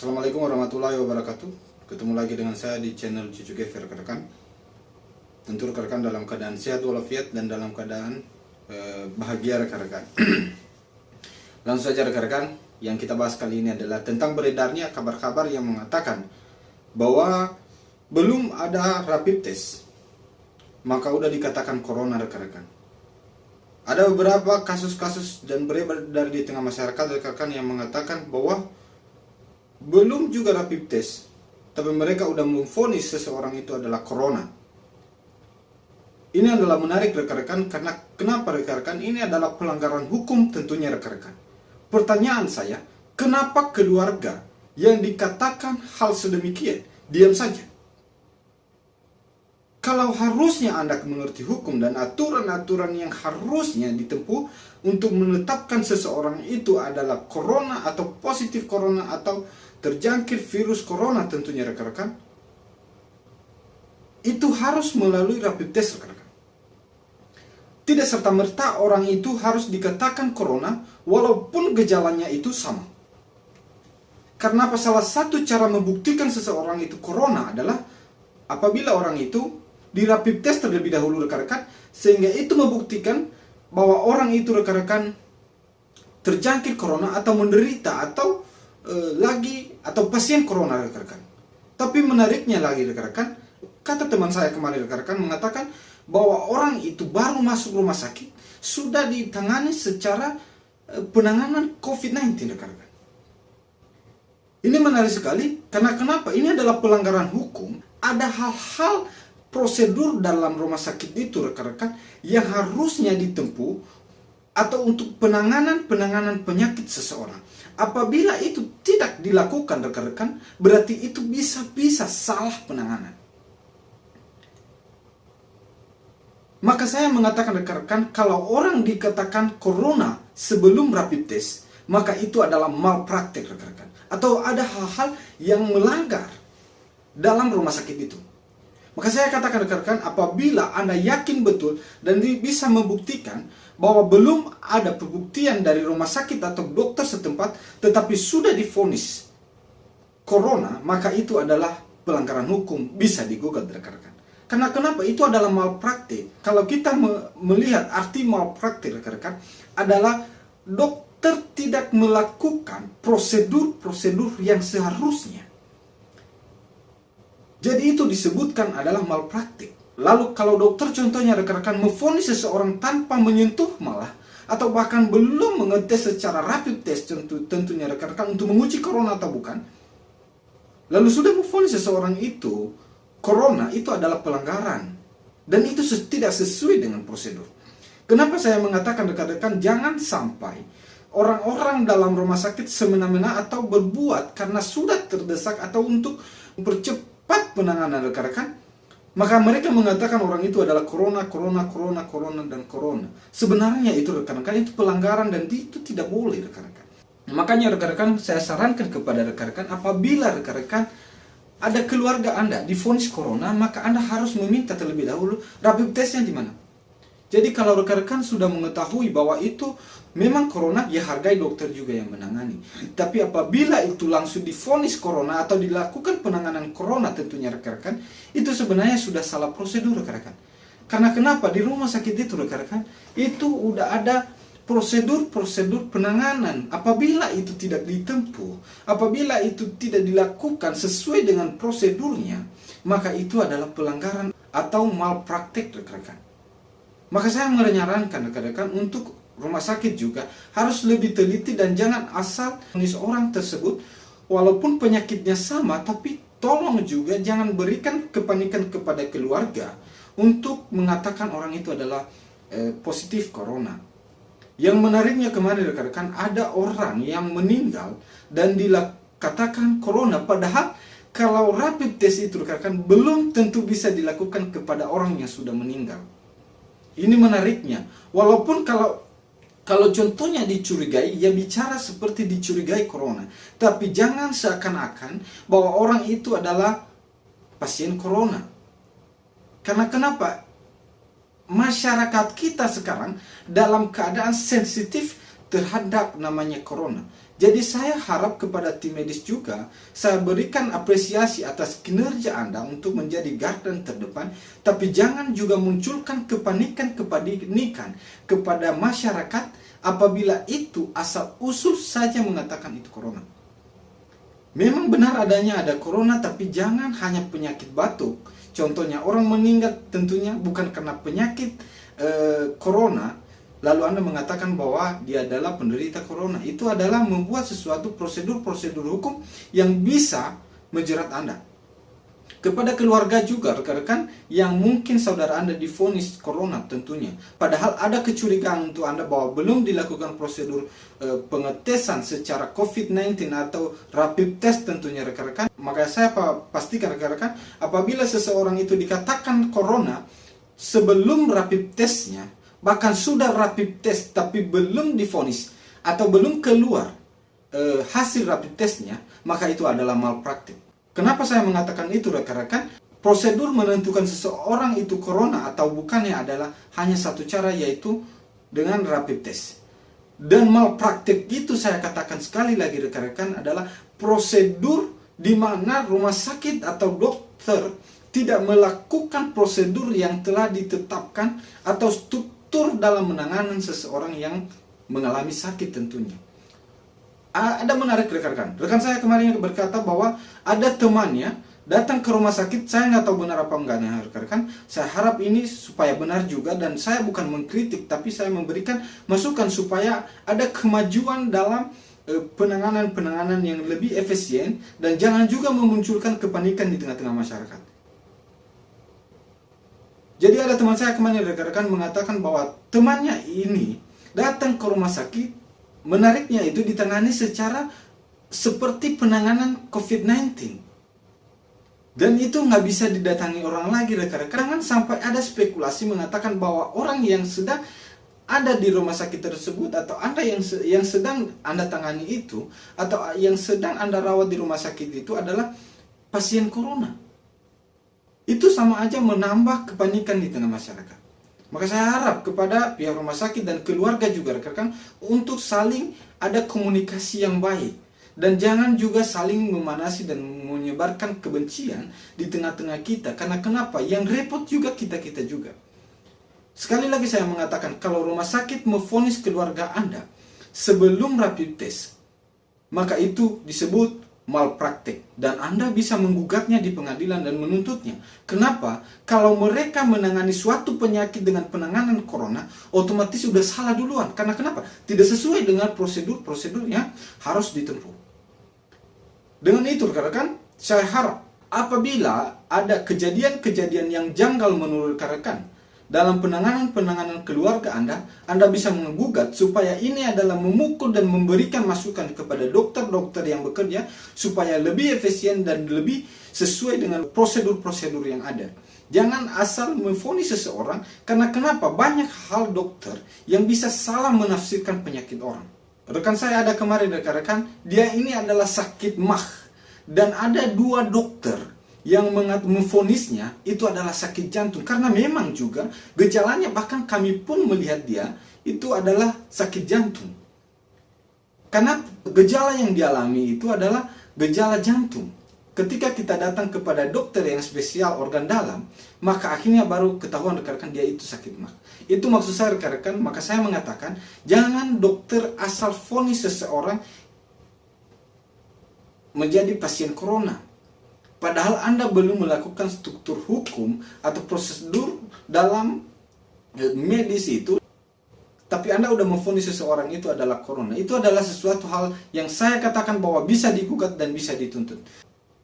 Assalamualaikum warahmatullahi wabarakatuh. Ketemu lagi dengan saya di channel Cucu Gever, rekan. Tentu rekan dalam keadaan sehat walafiat dan dalam keadaan bahagia, rekan. Langsung saja rekan, yang kita bahas kali ini adalah tentang beredarnya kabar-kabar yang mengatakan bahwa belum ada rapid test maka udah dikatakan corona, rekan. Ada beberapa kasus-kasus dan beredar di tengah masyarakat, rekan, yang mengatakan bahwa belum juga rapid test, tapi mereka udah memvonis seseorang itu adalah corona. Ini adalah menarik, rekan-rekan, karena kenapa, rekan-rekan? Ini adalah pelanggaran hukum tentunya, rekan-rekan. Pertanyaan saya, kenapa keluarga yang dikatakan hal sedemikian diam saja? Kalau harusnya Anda mengerti hukum dan aturan-aturan yang harusnya ditempuh untuk menetapkan seseorang itu adalah corona atau positif corona atau terjangkit virus corona tentunya, rekan-rekan, itu harus melalui rapid test, rekan-rekan. Tidak serta-merta orang itu harus dikatakan corona walaupun gejalanya itu sama. Karena apa? Salah satu cara membuktikan seseorang itu corona adalah apabila orang itu di rapid test terlebih dahulu, rekan-rekan, sehingga itu membuktikan bahwa orang itu, rekan-rekan, terjangkit corona atau menderita atau atau pasien corona, rekan-rekan. Tapi menariknya lagi, rekan-rekan, kata teman saya kemarin, rekan-rekan, mengatakan bahwa orang itu baru masuk rumah sakit sudah ditangani secara penanganan COVID-19, rekan-rekan. Ini menarik sekali karena kenapa? Ini adalah pelanggaran hukum. Ada hal-hal prosedur dalam rumah sakit itu, rekan-rekan, yang harusnya ditempuh atau untuk penanganan penyakit seseorang. Apabila itu tidak dilakukan, rekan-rekan, berarti itu bisa salah penanganan. Maka saya mengatakan, rekan-rekan, kalau orang dikatakan corona sebelum rapid test, maka itu adalah malpraktek, rekan-rekan. Atau ada hal-hal yang melanggar dalam rumah sakit itu. Maka saya katakan, rekan-rekan, apabila Anda yakin betul dan bisa membuktikan bahwa belum ada pembuktian dari rumah sakit atau dokter setempat tetapi sudah divonis corona, maka itu adalah pelanggaran hukum, bisa digugat, rekan-rekan. Karena kenapa? Itu adalah malpraktik. Kalau kita melihat arti malpraktik, rekan-rekan, adalah dokter tidak melakukan prosedur-prosedur yang seharusnya. Jadi itu disebutkan adalah malpraktik. Lalu kalau dokter contohnya, rekan-rekan, memvonis seseorang tanpa menyentuh malah, atau bahkan belum mengetes secara rapid test tentunya, rekan-rekan, untuk menguji corona atau bukan, lalu sudah memvonis seseorang itu corona, itu adalah pelanggaran. Dan itu tidak sesuai dengan prosedur. Kenapa saya mengatakan, rekan-rekan, jangan sampai orang-orang dalam rumah sakit semena-mena atau berbuat karena sudah terdesak atau untuk mempercepat penanganan, rekan-rekan, maka mereka mengatakan orang itu adalah corona. Sebenarnya itu, rekan-rekan, itu pelanggaran dan itu tidak boleh, rekan-rekan. Makanya, rekan-rekan, saya sarankan kepada rekan-rekan, apabila rekan-rekan ada keluarga Anda divonis corona, maka Anda harus meminta terlebih dahulu rapid testnya di mana. Jadi kalau rekan-rekan sudah mengetahui bahwa itu memang corona, ya hargai dokter juga yang menangani. Tapi apabila itu langsung divonis corona atau dilakukan penanganan corona tentunya, rekan-rekan, itu sebenarnya sudah salah prosedur, rekan-rekan. Karena kenapa? Di rumah sakit itu, rekan-rekan, itu udah ada prosedur-prosedur penanganan. Apabila itu tidak ditempuh, apabila itu tidak dilakukan sesuai dengan prosedurnya, maka itu adalah pelanggaran atau malpraktek, rekan-rekan. Maka saya menyarankan, rekan-rekan, untuk rumah sakit juga harus lebih teliti dan jangan asal vonis orang tersebut walaupun penyakitnya sama, tapi tolong juga jangan berikan kepanikan kepada keluarga untuk mengatakan orang itu adalah positif corona. Yang menariknya kemarin, rekan-rekan, ada orang yang meninggal dan dikatakan corona, padahal kalau rapid test itu, rekan-rekan, belum tentu bisa dilakukan kepada orang yang sudah meninggal. Ini menariknya, walaupun kalau contohnya dicurigai, ya bicara seperti dicurigai corona. Tapi jangan seakan-akan bahwa orang itu adalah pasien corona. Karena kenapa? Masyarakat kita sekarang dalam keadaan sensitif terhadap namanya corona. Jadi saya harap kepada tim medis juga, saya berikan apresiasi atas kinerja Anda untuk menjadi garda terdepan, tapi jangan juga munculkan kepanikan kepada masyarakat apabila itu asal usul saja mengatakan itu corona. Memang benar adanya ada corona, tapi jangan hanya penyakit batuk. Contohnya orang meninggal tentunya bukan karena penyakit corona, lalu Anda mengatakan bahwa dia adalah penderita corona. Itu adalah membuat sesuatu prosedur-prosedur hukum yang bisa menjerat Anda. Kepada keluarga juga, rekan-rekan, yang mungkin saudara Anda divonis corona tentunya. Padahal ada kecurigaan untuk Anda bahwa belum dilakukan prosedur pengetesan secara COVID-19 atau rapid test tentunya, rekan-rekan. Maka saya pastikan, rekan-rekan, apabila seseorang itu dikatakan corona sebelum rapid testnya, bahkan sudah rapid test tapi belum divonis atau belum keluar hasil rapid testnya, maka itu adalah malpraktik. Kenapa saya mengatakan itu, rekan-rekan? Prosedur menentukan seseorang itu corona atau bukannya adalah hanya satu cara, yaitu dengan rapid test. Dan malpraktik itu saya katakan sekali lagi, rekan-rekan, adalah prosedur di mana rumah sakit atau dokter tidak melakukan prosedur yang telah ditetapkan atau struktur dalam menangani seseorang yang mengalami sakit tentunya. Ada menarik, rekan-rekan. Rekan saya kemarin berkata bahwa ada temannya datang ke rumah sakit. Saya nggak tahu benar apa enggaknya, rekan-rekan. Saya harap ini supaya benar juga, dan saya bukan mengkritik, tapi saya memberikan masukan supaya ada kemajuan dalam penanganan yang lebih efisien, dan jangan juga memunculkan kepanikan di tengah-tengah masyarakat. Jadi ada teman saya kemarin, rekan-rekan, mengatakan bahwa temannya ini datang ke rumah sakit. Menariknya itu ditangani secara seperti penanganan COVID-19. Dan itu nggak bisa didatangi orang lagi, rekan-rekan. Sampai ada spekulasi mengatakan bahwa orang yang sedang ada di rumah sakit tersebut, atau Anda yang sedang Anda tangani itu, atau yang sedang Anda rawat di rumah sakit itu adalah pasien corona. Itu sama aja menambah kepanikan di tengah masyarakat. Maka saya harap kepada pihak rumah sakit dan keluarga juga, rekan-rekan, untuk saling ada komunikasi yang baik. Dan jangan juga saling memanasi dan menyebarkan kebencian di tengah-tengah kita. Karena kenapa? Yang repot juga kita-kita juga. Sekali lagi saya mengatakan, kalau rumah sakit memvonis keluarga Anda sebelum rapid test, maka itu disebut malpraktik, dan Anda bisa menggugatnya di pengadilan dan menuntutnya. Kenapa? Kalau mereka menangani suatu penyakit dengan penanganan corona, otomatis sudah salah duluan. Karena kenapa? Tidak sesuai dengan prosedur-prosedur yang harus ditempuh. Dengan itu, rekan-rekan, saya harap apabila ada kejadian-kejadian yang janggal menurut rekan-rekan dalam penanganan keluarga Anda bisa menggugat supaya ini adalah memukul dan memberikan masukan kepada dokter-dokter yang bekerja supaya lebih efisien dan lebih sesuai dengan prosedur-prosedur yang ada. Jangan asal memvonis seseorang, karena kenapa? Banyak hal dokter yang bisa salah menafsirkan penyakit orang. Rekan saya ada kemarin, rekan-rekan, dia ini adalah sakit mah, dan ada 2 dokter yang memvonisnya itu adalah sakit jantung. Karena memang juga gejalanya, bahkan kami pun melihat dia itu adalah sakit jantung. Karena gejala yang dialami itu adalah gejala jantung. Ketika kita datang kepada dokter yang spesial organ dalam, maka akhirnya baru ketahuan, rekan-rekan, dia itu sakit mah. Itu maksud saya, rekan-rekan. Maka saya mengatakan, jangan dokter asal vonis seseorang menjadi pasien corona. Padahal Anda belum melakukan struktur hukum atau prosedur dalam medis itu, tapi Anda udah memvonis seseorang itu adalah corona. Itu adalah sesuatu hal yang saya katakan bahwa bisa digugat dan bisa dituntut.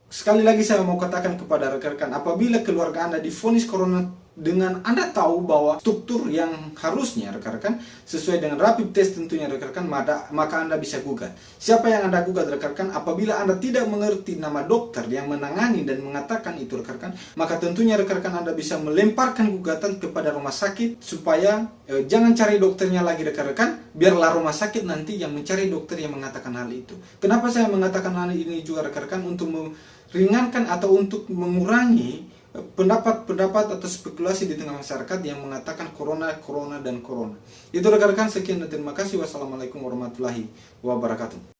Sekali lagi saya mau katakan kepada rekan-rekan, apabila keluarga Anda divonis corona dengan Anda tahu bahwa struktur yang harusnya, rekan-rekan, sesuai dengan rapid test tentunya, rekan-rekan, maka Anda bisa gugat. Siapa yang Anda gugat, rekan-rekan? Apabila Anda tidak mengerti nama dokter yang menangani dan mengatakan itu, rekan-rekan, maka tentunya, rekan-rekan, Anda bisa melemparkan gugatan kepada rumah sakit supaya jangan cari dokternya lagi, rekan-rekan. Biarlah rumah sakit nanti yang mencari dokter yang mengatakan hal itu. Kenapa saya mengatakan hal ini juga, rekan-rekan? Untuk meringankan atau untuk mengurangi pendapat-pendapat atau spekulasi di tengah masyarakat yang mengatakan corona. Itu, rekan-rekan, sekian dan terima kasih. Wassalamualaikum warahmatullahi wabarakatuh.